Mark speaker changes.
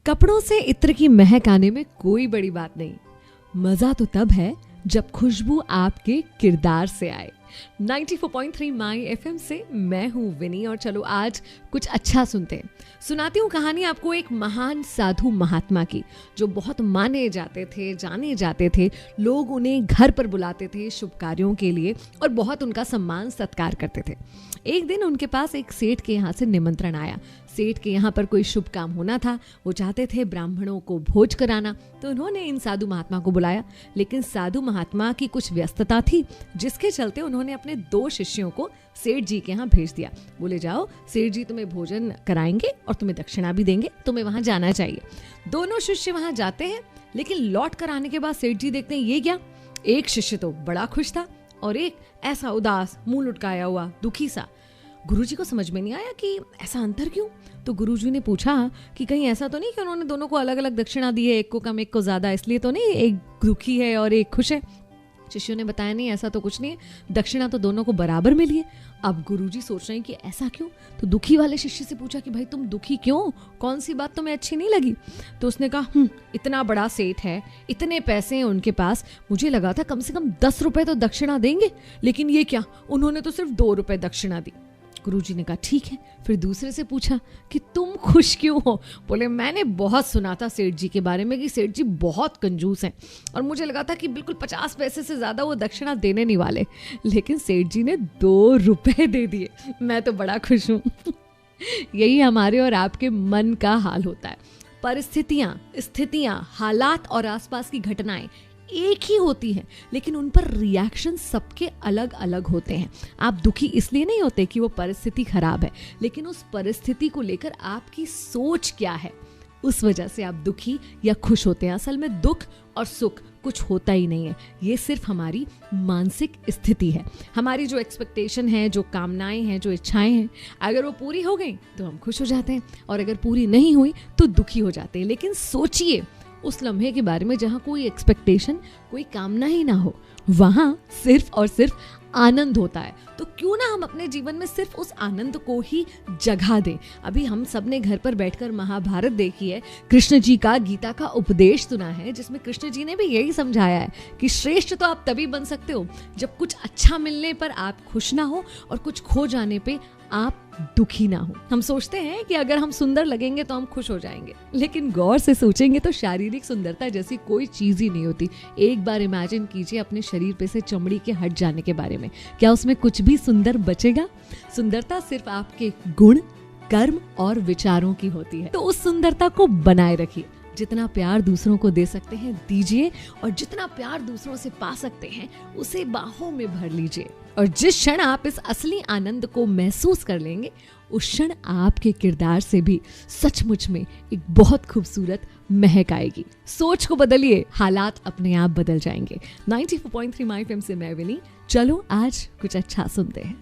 Speaker 1: कपड़ों से इत्र की महक आने में कोई बड़ी बात नहीं, मजा तो तब है जब खुशबू आपके किरदार से आए। 94.3 माई एफएम से मैं हूं विनी और चलो आज कुछ अच्छा सुनते हैं। सुनाती हूँ कहानी आपको एक महान साधु महात्मा की, जो बहुत माने जाते थे, जाने जाते थे। लोग उन्हें घर पर बुलाते थे शुभ कार्यों के लिए और बहुत उनका सम्मान सत्कार करते थे। एक दिन उनके पास एक सेठ के यहाँ से निमंत्रण आया। सेठ के यहाँ पर कोई शुभ काम होना था, वो चाहते थे ब्राह्मणों को भोज कराना, तो उन्होंने इन साधु महात्मा को बुलाया। लेकिन साधु महात्मा की कुछ व्यस्तता थी, जिसके चलते उन्होंने अपने 2 शिष्यों को सेठ जी के यहाँ भेज दिया। बोले जाओ, सेठ जी तुम्हें भोजन कराएंगे और तुम्हें दक्षिणा भी देंगे, तुम्हें वहां जाना चाहिए। दोनों शिष्य वहां जाते हैं, लेकिन लौट कर आने के बाद सेठ जी देखते हैं ये क्या। एक शिष्य तो बड़ा खुश था और एक ऐसा उदास, मुंह लुटकाया हुआ, दुखी सा। गुरुजी को समझ में नहीं आया कि ऐसा अंतर क्यों। तो गुरुजी ने पूछा कि कहीं ऐसा तो नहीं कि उन्होंने दोनों को अलग अलग दक्षिणा दी है, एक को कम एक को ज्यादा, इसलिए तो नहीं एक दुखी है और एक खुश है। शिष्यों ने बताया नहीं, ऐसा तो कुछ नहीं है, दक्षिणा तो दोनों को बराबर मिली है। अब गुरुजी सोच रहे हैं कि ऐसा क्यों। तो दुखी वाले शिष्य से पूछा कि भाई तुम दुखी क्यों, कौन सी बात तुम्हें अच्छी नहीं लगी। तो उसने कहा इतना बड़ा सेठ है, इतने पैसे हैं उनके पास, मुझे लगा था कम से कम 10 रुपए तो दक्षिणा देंगे, लेकिन ये क्या, उन्होंने तो सिर्फ 2 रुपए दक्षिणा दी। गुरुजी ने कहा ठीक है। फिर दूसरे से पूछा कि तुम खुश क्यों हो। बोले मैंने बहुत सुना था सेठ जी के बारे में कि सेठ जी बहुत कंजूस हैं और मुझे लगा था कि बिल्कुल 50 पैसे से ज्यादा वो दक्षिणा देने नहीं वाले, लेकिन सेठ जी ने 2 रुपए दे दिए, मैं तो बड़ा खुश हूँ। यही हमारे और आपके मन का हाल होता है। परिस्थितियां, स्थितियां, हालात और आसपास की घटनाएं एक ही होती है, लेकिन उन पर रिएक्शन सबके अलग अलग होते हैं। आप दुखी इसलिए नहीं होते कि वो परिस्थिति खराब है, लेकिन उस परिस्थिति को लेकर आपकी सोच क्या है, उस वजह से आप दुखी या खुश होते हैं। असल में दुख और सुख कुछ होता ही नहीं है, ये सिर्फ हमारी मानसिक स्थिति है। हमारी जो एक्सपेक्टेशन है, जो कामनाएं हैं, जो इच्छाएं हैं, अगर वो पूरी हो गई तो हम खुश हो जाते हैं और अगर पूरी नहीं हुई तो दुखी हो जाते हैं। लेकिन सोचिए उस लम्हे के बारे में जहां कोई एक्सपेक्टेशन, कोई कामना ही ना हो, वहां सिर्फ और सिर्फ आनंद होता है। तो क्यों ना हम अपने जीवन में सिर्फ उस आनंद को ही जगह दें। अभी हम सब ने घर पर बैठकर महाभारत देखी है, कृष्ण जी का गीता का उपदेश सुना है, जिसमें कृष्ण जी ने भी यही समझाया है कि श्रेष्ठ तो आप तभी बन सकते हो जब कुछ अच्छा मिलने पर आप खुश ना हो और कुछ खो जाने पे आप दुखी ना हो। हम सोचते हैं कि अगर हम सुंदर लगेंगे तो हम खुश हो जाएंगे, लेकिन गौर से सोचेंगे तो शारीरिक सुंदरता जैसी कोई चीज ही नहीं होती। एक बार इमेजिन कीजिए अपने शरीर पे से चमड़ी के हट जाने के बारे में, क्या उसमें कुछ भी सुंदर बचेगा? सुंदरता सिर्फ आपके गुण, कर्म और विचारों की होती है। तो उस सुंदरता को बनाए रखिए। जितना प्यार दूसरों को दे सकते हैं दीजिए, और जितना प्यार दूसरों से पा सकते हैं उसे बाहों में भर लीजिए। और जिस क्षण आप इस असली आनंद को महसूस कर लेंगे, उस क्षण आपके किरदार से भी सचमुच में एक बहुत खूबसूरत महक आएगी। सोच को बदलिए, हालात अपने आप बदल जाएंगे। 94.3 माई एफएम से मैं विनी, चलो आज कुछ अच्छा सुनते हैं।